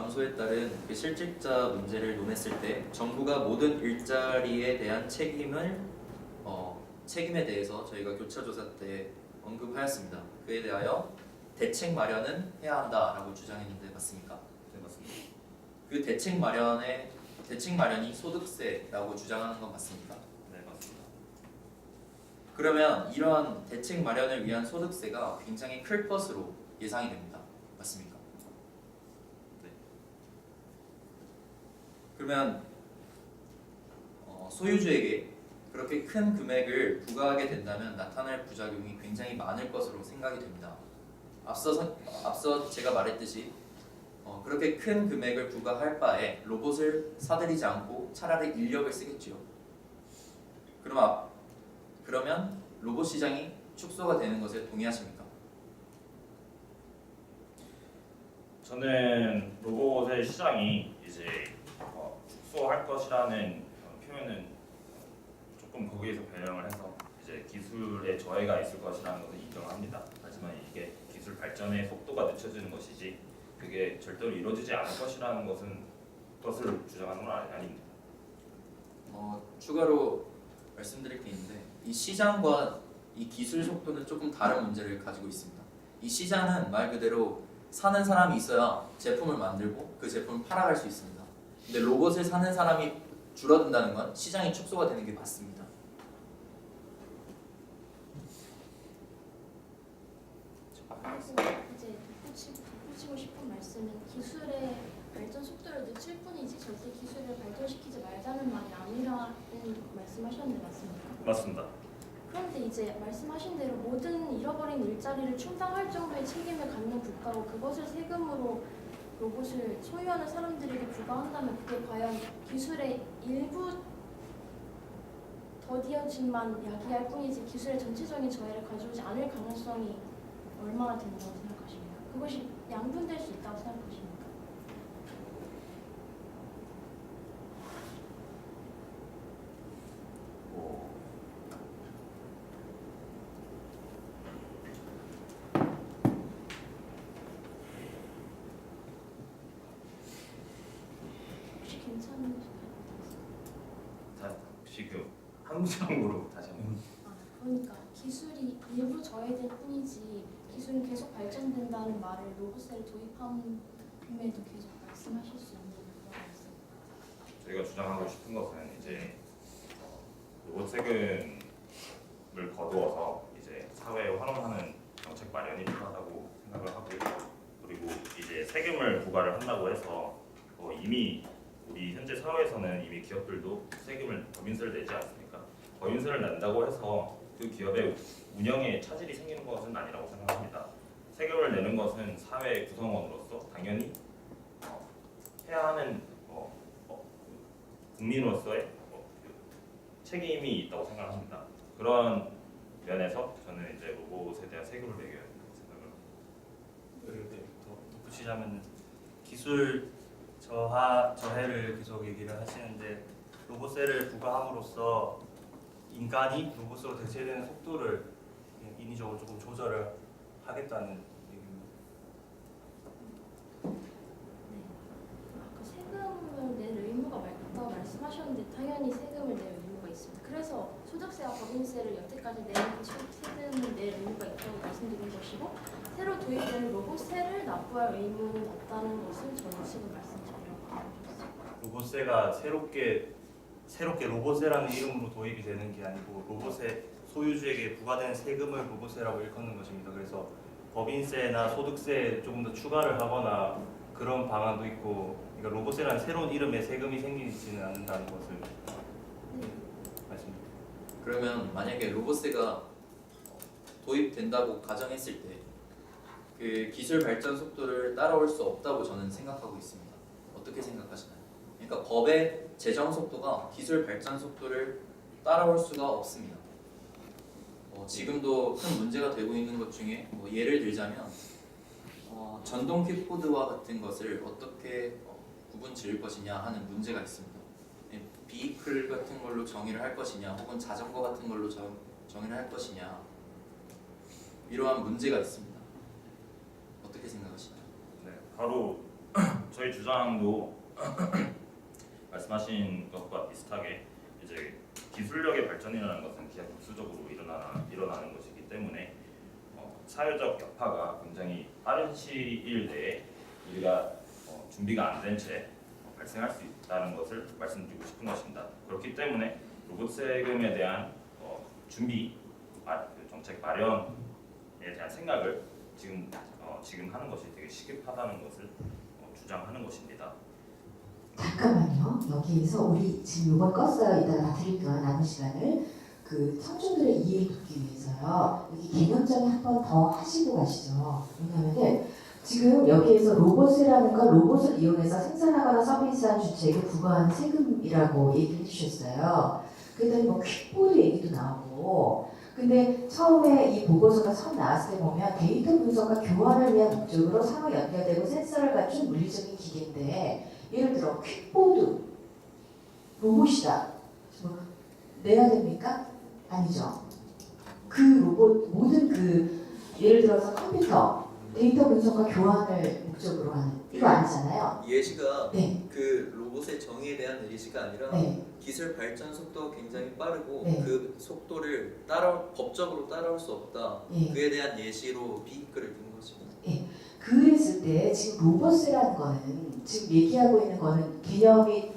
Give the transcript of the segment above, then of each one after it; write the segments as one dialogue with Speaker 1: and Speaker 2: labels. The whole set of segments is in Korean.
Speaker 1: 감소에 따른 그 실직자 문제를 논했을 때 정부가 모든 일자리에 대한 책임에 대해서 저희가 교차조사 때 언급하였습니다. 그에 대하여 대책 마련은 해야 한다라고 주장했는데 맞습니까?
Speaker 2: 네, 맞습니다.
Speaker 1: 그 대책 마련이 소득세라고 주장하는 건 맞습니까?
Speaker 2: 네, 맞습니다.
Speaker 1: 그러면 이러한 대책 마련을 위한 소득세가 굉장히 클 것으로 예상이 됩니다. 맞습니까?
Speaker 2: 네.
Speaker 1: 그러면 소유주에게 그렇게 큰 금액을 부과하게 된다면 나타날 부작용이 굉장히 많을 것으로 생각이 됩니다. 앞서 제가 말했듯이 그렇게 큰 금액을 부과할 바에 로봇을 사들이지 않고 차라리 인력을 쓰겠지요. 그러면 로봇 시장이 축소가 되는 것에 동의하십니까?
Speaker 2: 저는 로봇의 시장이 이제 축소할 것이라는 표현은 조금 거기에서 변형을 해서 이제 기술의 저해가 있을 것이라는 것을 인정합니다. 하지만 이게 기술 발전의 속도가 늦춰지는 것이지 그게 절대로 이루어지지 않을 것이라는 것을 주장하는 건 아닙니다.
Speaker 1: 추가로 말씀드릴 게 있는데 이 시장과 이 기술 속도는 조금 다른 문제를 가지고 있습니다. 이 시장은 말 그대로 사는 사람이 있어야 제품을 만들고 그 제품을 팔아갈 수 있습니다. 근데 로봇을 사는 사람이 줄어든다는 건 시장이 축소가 되는 게 맞습니다.
Speaker 3: 이제 덧붙이고 싶은 말씀은 기술의 발전 속도를 늦출 뿐이지 절대 기술을 발전시키지 말자는 말이 아니라는 말씀하셨는데 맞습니까?
Speaker 2: 맞습니다.
Speaker 3: 그런데 이제 말씀하신 대로 모든 잃어버린 일자리를 충당할 정도의 책임을 갖는 국가고 그것을 세금으로 로봇을 소유하는 사람들에게 부과한다면 그게 과연 기술의 일부 더디어짐만 야기할 뿐이지 기술의 전체적인 저해를 가져오지 않을 가능성이 얼마나 된다고 생각하십니까? 그것이 양분될 수 있다고 생각하십니까? 혹시 괜찮으실까요?
Speaker 2: 혹시 한 문장으로 다시 한번.
Speaker 3: 그러니까 기술이 일부 저해될 뿐이지 기술은 계속 발전된다는 말을 로봇세를 도입함에도 계속 말씀하실 수 있는 그런 말씀.
Speaker 2: 저희가 주장하고 싶은 것은 이제 로봇 세금을 거두어서 이제 사회에 환원하는 정책 마련이 필요하다고 생각을 하고요. 그리고 이제 세금을 부과를 한다고 해서 이미 우리 현재 사회에서는 이미 기업들도 법인세를 내지 않습니까? 법인세를 낸다고 해서 그 기업의 운영에 차질이 생기는 것은 아니라고 생각합니다. 세금을 내는 것은 사회 구성원으로서 당연히 해야 하는 국민으로서의 책임이 있다고 생각합니다. 그런 면에서 저는 이제 로봇에 대한 세금을 매겨야 된다고 생각을 합니다.
Speaker 4: 더 덧붙이자면 기술 저해를 계속 얘기를 하시는데 로봇세를 부과함으로써 인간이 로봇으로 대체되는 속도를 인위적으로 조금 조절을 하겠다는 얘기입니다.
Speaker 3: 네. 아까 세금을 낼 의무가 없다고 말씀하셨는데 당연히 세금을 낼 의무가 있습니다. 그래서 소득세와 법인세를 여태까지 세금을 낼 의무가 있다고 말씀드린 것이고 새로 도입되는 로봇세를 납부할 의무는 없다는 것을 저는 지금 말씀드리려고 하고 있습니다.
Speaker 4: 로봇세가 새롭게 로봇세라는 이름으로 도입이 되는 게 아니고 로봇세 소유주에게 부과되는 세금을 로봇세라고 일컫는 것입니다. 그래서 법인세나 소득세에 조금 더 추가를 하거나 그런 방안도 있고, 그러니까 로봇세라는 새로운 이름의 세금이 생기지는 않는다는 것을 말씀드립니다.
Speaker 1: 그러면 만약에 로봇세가 도입된다고 가정했을 때 그 기술 발전 속도를 따라올 수 없다고 저는 생각하고 있습니다. 어떻게 생각하시나요? 그러니까 법의 제정 속도가 기술 발전 속도를 따라올 수가 없습니다. 지금도 큰 문제가 되고 있는 것 중에 예를 들자면 전동 킥보드와 같은 것을 어떻게 구분 지을 것이냐 하는 문제가 있습니다. 비이클 같은 걸로 정의를 할 것이냐 혹은 자전거 같은 걸로 정의를 할 것이냐 이러한 문제가 있습니다. 어떻게 생각하시나요?
Speaker 2: 네, 바로 저희 주장도 말씀하신 것과 비슷하게 이제 기술력의 발전이라는 것은 기하급수적으로 일어나는 것이기 때문에 사회적 여파가 굉장히 빠른 시일 내에 우리가 준비가 안 된 채 발생할 수 있다는 것을 말씀드리고 싶은 것입니다. 그렇기 때문에 로봇 세금에 대한 준비, 그 정책 마련에 대한 생각을 지금 하는 것이 되게 시급하다는 것을 주장하는 것입니다.
Speaker 5: 잠깐만요. 여기에서 우리 지금 이번 껐어요. 이따가 다 드릴게요. 남은 시간을 그 청중들의 이해를 돕기 위해서요. 여기 개념정의 한 번 더 하시고 가시죠. 왜냐하면 지금 여기에서 로봇이라는 건 로봇을 이용해서 생산하거나 서비스한 주체에게 부과하는 세금이라고 얘기해 주셨어요. 그랬더니 뭐 퀵보드 얘기도 나오고 근데 처음에 이 보고서가 처음 나왔을 때 보면 데이터 분석과 교환을 위한 목적으로 상호 연결되고 센서를 갖춘 물리적인 기계인데 예를 들어 퀵보드 로봇이다. 뭐 내야 됩니까? 아니죠. 그 로봇 모든 그 예를 들어서 컴퓨터 데이터 분석과 교환을 목적으로 하는 이거 아니잖아요.
Speaker 1: 예시가
Speaker 5: 네.
Speaker 1: 그 로봇의 정의에 대한 예시가 아니라
Speaker 5: 네.
Speaker 1: 기술 발전 속도가 굉장히 빠르고
Speaker 5: 네.
Speaker 1: 그 속도를 법적으로 따라올 수 없다.
Speaker 5: 예.
Speaker 1: 그에 대한 예시로 비익글을 든 것입니다.
Speaker 5: 그랬을 때 지금 로봇이라는 거는 지금 얘기하고 있는 거는 개념이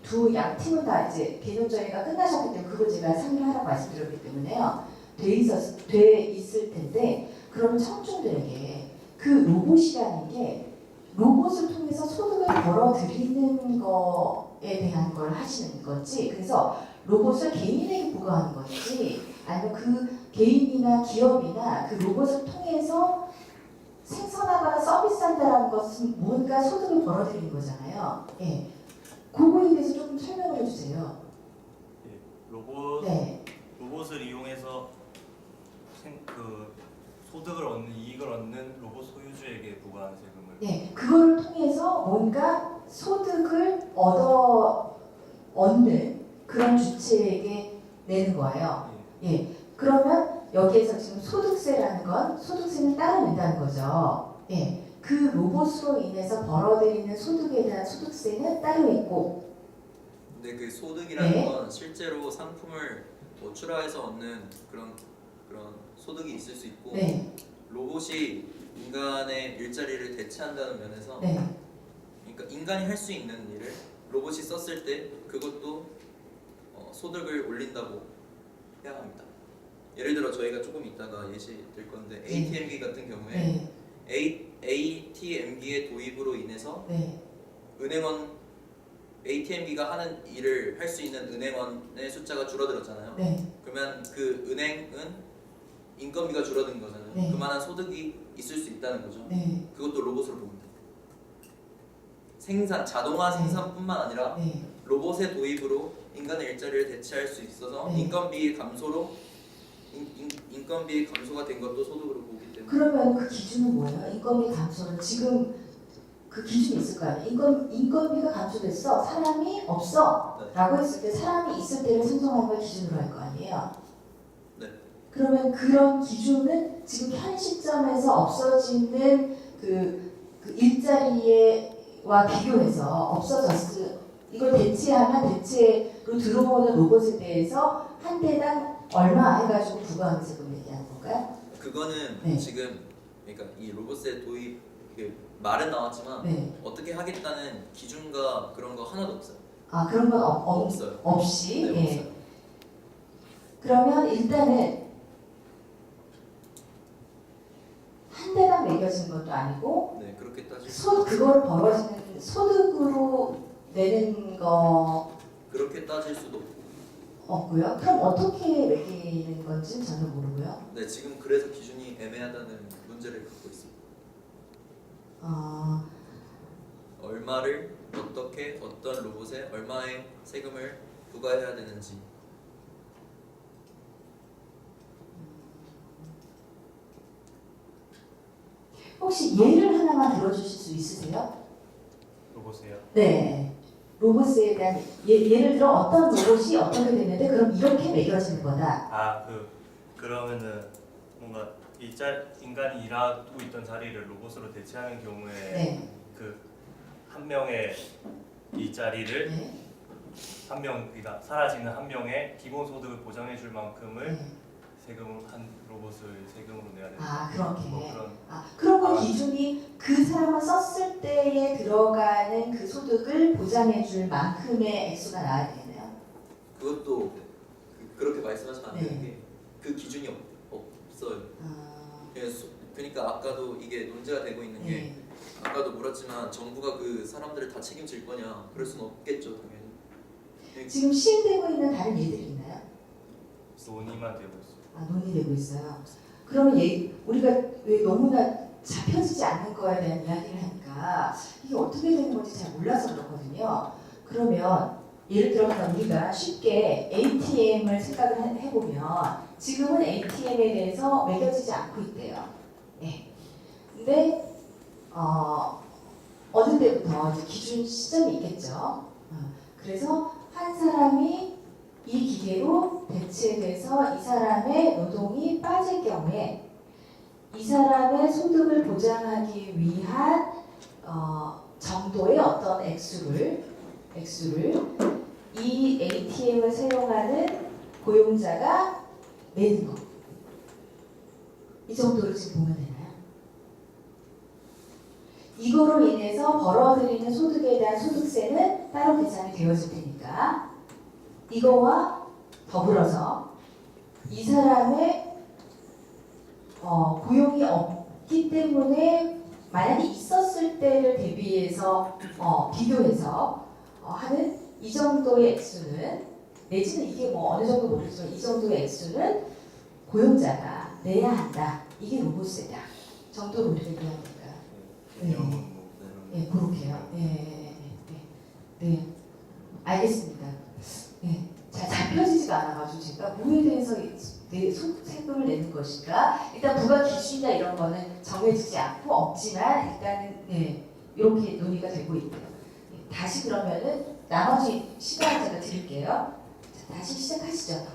Speaker 5: 두 양 팀은 다 이제 개념 정의가 끝나셨기 때문에 그걸 제가 상의하라고 말씀드렸기 때문에요. 돼 있을 텐데 그럼 청중들에게 그 로봇이라는 게 로봇을 통해서 소득을 벌어들이는 거에 대한 걸 하시는 건지 그래서 로봇을 개인에게 부과하는 건지 아니면 그 개인이나 기업이나 그 로봇을 통해서 생산하거나 서비스한다는 것은 뭔가 소득을 벌어들이는 거잖아요. 예. 그거에 대해서 좀 설명을 해주세요. 네.
Speaker 4: 로봇을 이용해서 그 소득을 얻는 이익을 얻는 로봇 소유주에게 부과하는 세금을
Speaker 5: 네. 그거를 통해서 뭔가 소득을 얻는 그런 주체에게 내는 거예요. 예. 그러면 여기에서 지금 소득세라는 건 소득세는 따로 낸다는 거죠. 예. 그 로봇으로 인해서 벌어들이는 소득에 대한 소득세는 따로 있고
Speaker 1: 근데 그 소득이라는
Speaker 5: 네.
Speaker 1: 건 실제로 상품을 뭐 출하해서 얻는 그런 소득이 있을 수 있고
Speaker 5: 네.
Speaker 1: 로봇이 인간의 일자리를 대체한다는 면에서
Speaker 5: 네.
Speaker 1: 그러니까 인간이 할 수 있는 일을 로봇이 썼을 때 그것도 소득을 올린다고 해야 합니다. 예를 들어 저희가 조금 이따가 예시 들 건데 ATM기 같은 경우에
Speaker 5: 네.
Speaker 1: ATM기의 도입으로 인해서
Speaker 5: 네.
Speaker 1: 은행원 ATM기가 하는 일을 할 수 있는 은행원의 숫자가 줄어들었잖아요.
Speaker 5: 네.
Speaker 1: 그러면 그 은행은 인건비가 줄어든 거잖아요.
Speaker 5: 네.
Speaker 1: 그만한 소득이 있을 수 있다는 거죠.
Speaker 5: 네.
Speaker 1: 그것도 로봇으로 봅니다. 자동화 생산뿐만 아니라
Speaker 5: 네.
Speaker 1: 로봇의 도입으로 인간의 일자리를 대체할 수 있어서
Speaker 5: 네.
Speaker 1: 인건비의 감소로 인건비의 감소가 된 것도 소득으로 보기 때문에
Speaker 5: 그러면 그 기준은 뭐예요? 인건비 감소는 지금 그 기준이 있을 거 아니에요? 인건비가 감소됐어. 사람이 없어.
Speaker 1: 네.
Speaker 5: 라고 했을 때 사람이 있을 때를 생성하는 걸 기준으로 할 거 아니에요?
Speaker 1: 네.
Speaker 5: 그러면 그런 기준은 지금 현 시점에서 없어지는 그 일자리와 비교해서 없어졌을 이걸 대체하면 대체로 들어오는 로봇에 대해서 한 대당 얼마 해가지고 부과하는 세금 얘기하는 건가요?
Speaker 1: 그거는
Speaker 5: 네.
Speaker 1: 지금 그러니까 이 로봇의 도입 이게 말은 나왔지만
Speaker 5: 네.
Speaker 1: 어떻게 하겠다는 기준과 그런 거 하나도 없어요.
Speaker 5: 아 그런 건
Speaker 1: 없어요.
Speaker 5: 없이
Speaker 1: 네,
Speaker 5: 예.
Speaker 1: 없어요.
Speaker 5: 그러면 일단은 한 대당 매겨진 것도 아니고
Speaker 1: 네, 그렇게 따질
Speaker 5: 그걸 벌어지는 소득으로 내는 거
Speaker 1: 그렇게 따질 수도 없고.
Speaker 5: 없고요. 그럼 어떻게 매기는 건지 전혀 모르고요.
Speaker 1: 네, 지금 그래서 기준이 애매하다는 문제를 갖고 있습니다. 얼마를 어떻게 어떤 로봇에 얼마의 세금을 부과해야 되는지.
Speaker 5: 혹시 예를 하나만 들어주실 수 있으세요?
Speaker 4: 로봇이에요.
Speaker 5: 네. 로봇에 대한 예를 들어 어떤 로봇이 어떻게 됐는데 그럼 이렇게 매겨지는 거다.
Speaker 4: 그러면은 뭔가 인간이 일하고 있던 자리를 로봇으로 대체하는 경우에
Speaker 5: 네.
Speaker 4: 그 한 명의 일자리를
Speaker 5: 네.
Speaker 4: 한 명, 그러니까 사라지는 한 명의 기본 소득을 보장해 줄 만큼을
Speaker 5: 네.
Speaker 4: 세금 한 로봇을 세금으로 내야 된다.
Speaker 5: 아 그렇게.
Speaker 4: 뭐 그런
Speaker 5: 그런 거 기준이 그 사람을 썼을 때에 들어가는 그 소득을 보장해줄 만큼의 액수가 나와야 되겠네요.
Speaker 1: 그것도 그렇게 말씀하시면 안
Speaker 5: 네.
Speaker 1: 되는 게 그 기준이 없어요. 그러니까 아까도 이게 논제가 되고 있는 게
Speaker 5: 네.
Speaker 1: 아까도 물었지만 정부가 그 사람들을 다 책임질 거냐? 그럴 수는 없겠죠, 당연히. 네,
Speaker 5: 지금 시행되고 있는 다른 예들이 있나요?
Speaker 4: 논의만 되고 있어요.
Speaker 5: 논의되고 있어요. 그러면 우리가 왜 너무나 잡혀지지 않는 거에 대한 이야기를 하니까 이게 어떻게 되는 건지 잘 몰라서 그렇거든요. 그러면 예를 들어서 우리가 쉽게 ATM을 생각을 해보면 지금은 ATM에 대해서 매겨지지 않고 있대요. 예. 근데 어느 때부터 이제 기준 시점이 있겠죠. 그래서 한 사람이 이 기계로 대체돼서 이 사람의 노동이 빠질 경우에 이 사람의 소득을 보장하기 위한 정도의 어떤 액수를 이 ATM을 사용하는 고용자가 내는 거. 이 정도로 지금 보면 되나요? 이거로 인해서 벌어들이는 소득에 대한 소득세는 따로 계산이 되어질 테니까 이거와 더불어서 이 사람의 고용이 없기 때문에 만약에 있었을 때를 대비해서 비교해서 하는 이 정도의 액수는 내지는 이게 뭐 어느 정도 모르겠지만 이 정도의 액수는 고용자가 내야 한다. 이게 로봇세다. 정도로 우리가 이해해야 될까요?
Speaker 4: 개념은 뭐
Speaker 5: 네, 그렇게요. 네, 알겠습니다. 네, 잘 잡혀지지가 않아가지고 제가 뭐에 대해서 세금을 내는 것인가? 일단 부가 기준이나 이런 거는 정해지지 않고 없지만 일단은 이렇게 논의가 되고 있고요. 다시 그러면은 나머지 시간 제가 드릴게요. 자, 다시 시작하시죠.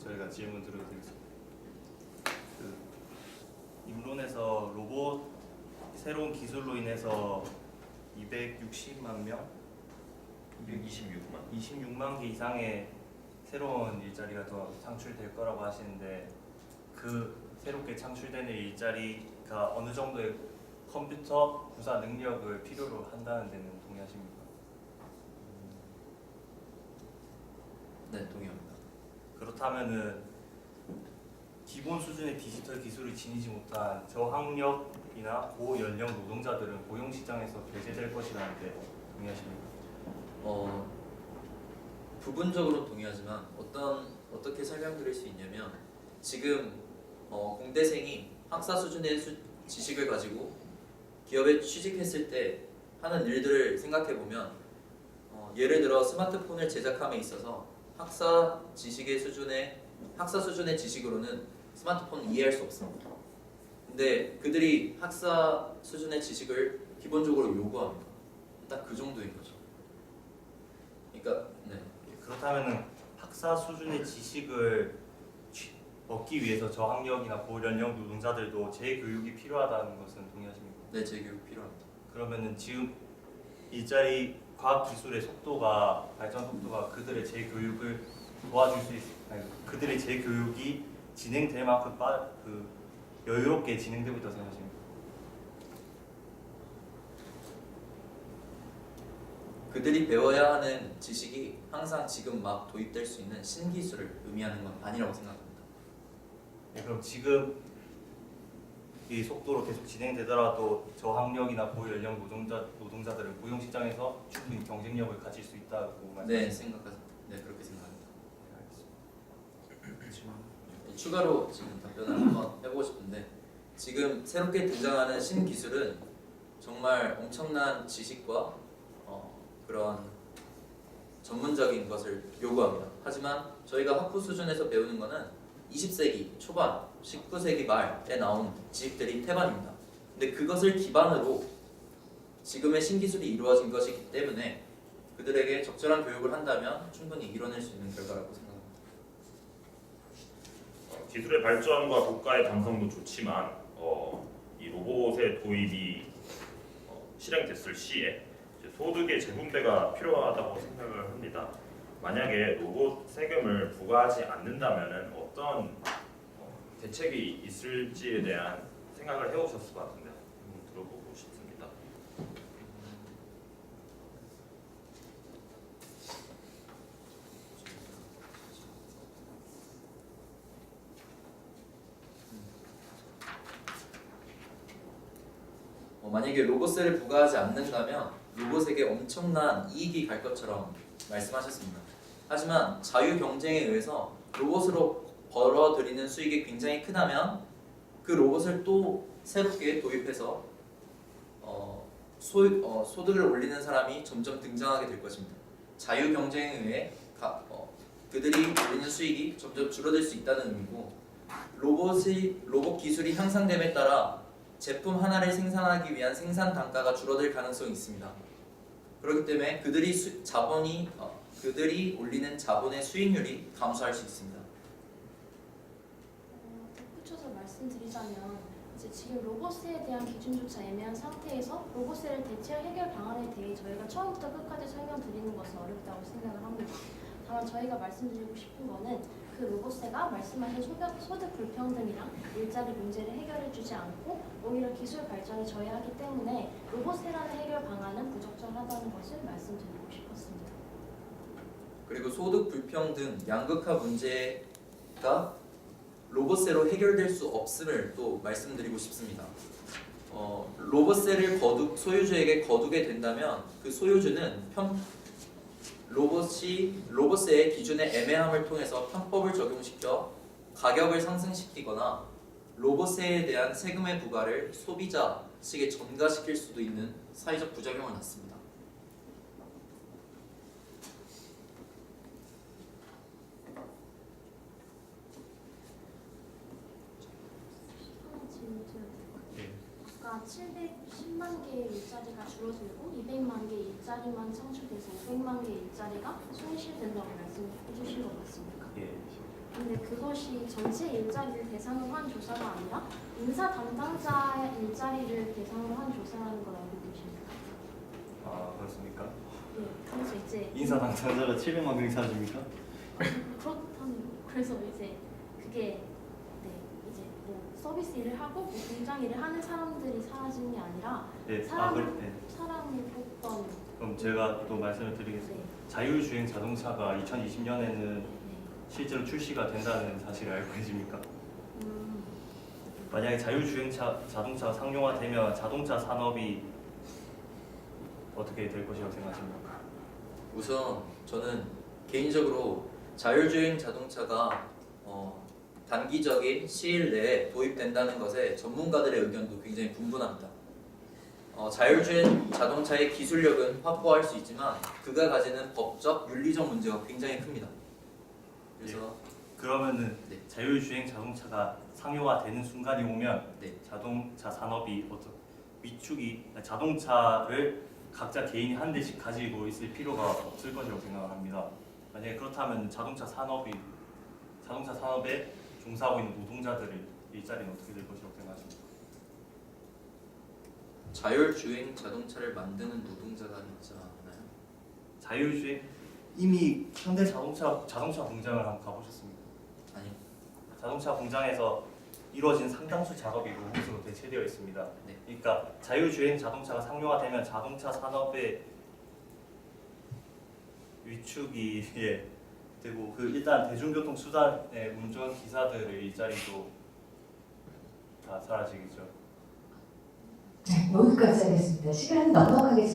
Speaker 4: 저희가 질문 드려도 되겠습니다. 입론에서 로봇 새로운 기술로 인해서 260만 명, 26만 개 이상의 새로운 일자리가 더 창출될 거라고 하시는데 그 새롭게 창출되는 일자리가 어느 정도의 컴퓨터 구사 능력을 필요로 한다는 데는 동의하십니까?
Speaker 1: 네, 동의합니다.
Speaker 4: 그렇다면은 기본 수준의 디지털 기술을 지니지 못한 저학력이나 고연령 노동자들은 고용 시장에서 배제될 것이라는 데 동의하십니까?
Speaker 1: 부분적으로 동의하지만 어떻게 설명드릴 수 있냐면 지금 공대생이 학사 수준의 지식을 가지고 기업에 취직했을 때 하는 일들을 생각해 보면 예를 들어 스마트폰을 제작함에 있어서 학사 수준의 지식으로는 스마트폰을 이해할 수 없습니다. 근데 그들이 학사 수준의 지식을 기본적으로 요구합니다. 딱 그 정도인 거죠. 그러니까 네.
Speaker 4: 그렇다면은 학사 수준의 지식을 얻기 위해서 저학력이나 고연령 노동자들도 재교육이 필요하다는 것은 동의하십니까?
Speaker 1: 네, 재교육 필요합니다.
Speaker 4: 그러면은 지금 일자리 과학 기술의 속도가 발전 속도가 그들의 재교육을 도와줄 수 그들의 재교육이 진행될 만큼 여유롭게 진행되고 있다고 생각하십니까?
Speaker 1: 그들이 배워야 하는 지식이 항상 지금 막 도입될 수 있는 신기술을 의미하는 건 아니라고 생각합니다.
Speaker 4: 네, 그럼 지금 이 속도로 계속 진행되더라도 저학력이나 고연령 노동자들은 고용 시장에서 충분히 경쟁력을 가질 수 있다고 말씀하십니까?
Speaker 1: 네, 그렇게 생각합니다.
Speaker 4: 네, 알겠습니다.
Speaker 1: 추가로 지금 답변을 한번 해보고 싶은데 지금 새롭게 등장하는 신기술은 정말 엄청난 지식과 그런 전문적인 것을 요구합니다. 하지만 저희가 학부 수준에서 배우는 것은 20세기 초반, 19세기 말에 나온 지식들이 태반입니다. 근데 그것을 기반으로 지금의 신기술이 이루어진 것이기 때문에 그들에게 적절한 교육을 한다면 충분히 이뤄낼 수 있는 결과라고 생각합니다.
Speaker 2: 기술의 발전과 국가의 방성도 좋지만 이 로봇의 도입이 실행됐을 시에 이제 소득의 재분배가 필요하다고 생각을 합니다. 만약에 로봇 세금을 부과하지 않는다면은 어떤 대책이 있을지에 대한 생각을 해오셨을 것 같은데 한번 들어보고 싶습니다.
Speaker 1: 만약에 로봇세를 부과하지 않는다면 로봇에게 엄청난 이익이 갈 것처럼 말씀하셨습니다. 하지만 자유 경쟁에 의해서 로봇으로 벌어들이는 수익이 굉장히 크다면 그 로봇을 또 새롭게 도입해서 소득을 올리는 사람이 점점 등장하게 될 것입니다. 자유 경쟁에 의해 그들이 올리는 수익이 점점 줄어들 수 있다는 의미고, 로봇 기술이 향상됨에 따라 제품 하나를 생산하기 위한 생산 단가가 줄어들 가능성이 있습니다. 그렇기 때문에 그들이 올리는 자본의 수익률이 감소할 수 있습니다.
Speaker 3: 덧붙여서 말씀드리자면 이제 지금 로봇세에 대한 기준조차 애매한 상태에서 로봇세를 대체할 해결 방안에 대해 저희가 처음부터 끝까지 설명드리는 것은 어렵다고 생각을 합니다. 다만 저희가 말씀드리고 싶은 거는 그 로봇세가 말씀하신 소득 불평등이랑 일자리 문제를 해결해주지 않고 오히려 기술 발전을 저해하기 때문에 로봇세라는 해결 방안은 부적절하다는 것을 말씀드리고 싶었습니다.
Speaker 1: 그리고 소득 불평등, 양극화 문제가 로봇세로 해결될 수 없음을 또 말씀드리고 싶습니다. 로봇세를 소유주에게 거두게 된다면 그 소유주는 로봇세의 기준의 애매함을 통해서 편법을 적용시켜 가격을 상승시키거나 로봇세에 대한 세금의 부과를 소비자 측에 전가시킬 수도 있는 사회적 부작용을 낳습니다.
Speaker 3: 하나 질문 드려도 될까요? 아까 710만 개의 일자리가 줄어들고 200만 개의 일자리만 창출돼서 500만 개의 일자리가 손실된다고 말씀해 주신 것 같습니까?
Speaker 4: 예.
Speaker 3: 근데 그것이 전체 일자리를 대상으로 한 조사가 아니라 인사 담당자의 일자리를 대상으로 한 조사라는 걸 알고 계십니까?
Speaker 4: 아 그렇습니까?
Speaker 3: 네, 그래서 이제
Speaker 4: 인사 당첨자가 700만 명이 사라집니까?
Speaker 3: 그렇다는 그래서 이제 그게 이제 뭐 서비스 일을 하고 뭐 공장 일을 하는 사람들이 사라지는 게 아니라
Speaker 4: 네.
Speaker 3: 사람을
Speaker 4: 네.
Speaker 3: 뽑던
Speaker 4: 그럼 제가 또 말씀을 드리겠습니다. 자율주행 자동차가 2020년에는
Speaker 3: 네.
Speaker 4: 실제로 출시가 된다는 사실을 알고 계십니까?
Speaker 3: 음,
Speaker 4: 만약에 자율주행 자동차가 상용화되면 자동차 산업이 어떻게 될 것이라고 생각하십니까?
Speaker 1: 우선 저는 개인적으로 자율주행 자동차가 단기적인 시일 내에 도입된다는 것에 전문가들의 의견도 굉장히 분분합니다. 자율주행 자동차의 기술력은 확보할 수 있지만 그가 가지는 법적, 윤리적 문제가 굉장히 큽니다. 그래서
Speaker 4: 그러면은
Speaker 1: 네.
Speaker 4: 자율주행 자동차가 상용화되는 순간이 오면
Speaker 1: 네.
Speaker 4: 자동차 산업이 자동차를 각자 개인이 한 대씩 가지고 있을 필요가 없을 것이라고 생각합니다. 만약에 그렇다면 자동차 산업에 종사하고 있는 노동자들의 일자리는 어떻게 될 것이라고 생각하십니까?
Speaker 1: 자율주행 자동차를 만드는 노동자가 있잖아요.
Speaker 4: 자율주행 이미 현대 자동차 공장을 한번 가보셨습니까?
Speaker 1: 아니요.
Speaker 4: 자동차 공장에서 이루어진 상당수 작업이 로봇으로 대체되어 있습니다.
Speaker 1: 네.
Speaker 4: 그러니까 자율주행 자동차가 상용화되면 자동차 산업의 위축이 되고 일단 대중교통 수단의 운전 기사들의 일자리도 다 사라지겠죠.
Speaker 5: 자, 여기까지 하겠습니다. 시간이 넉넉하게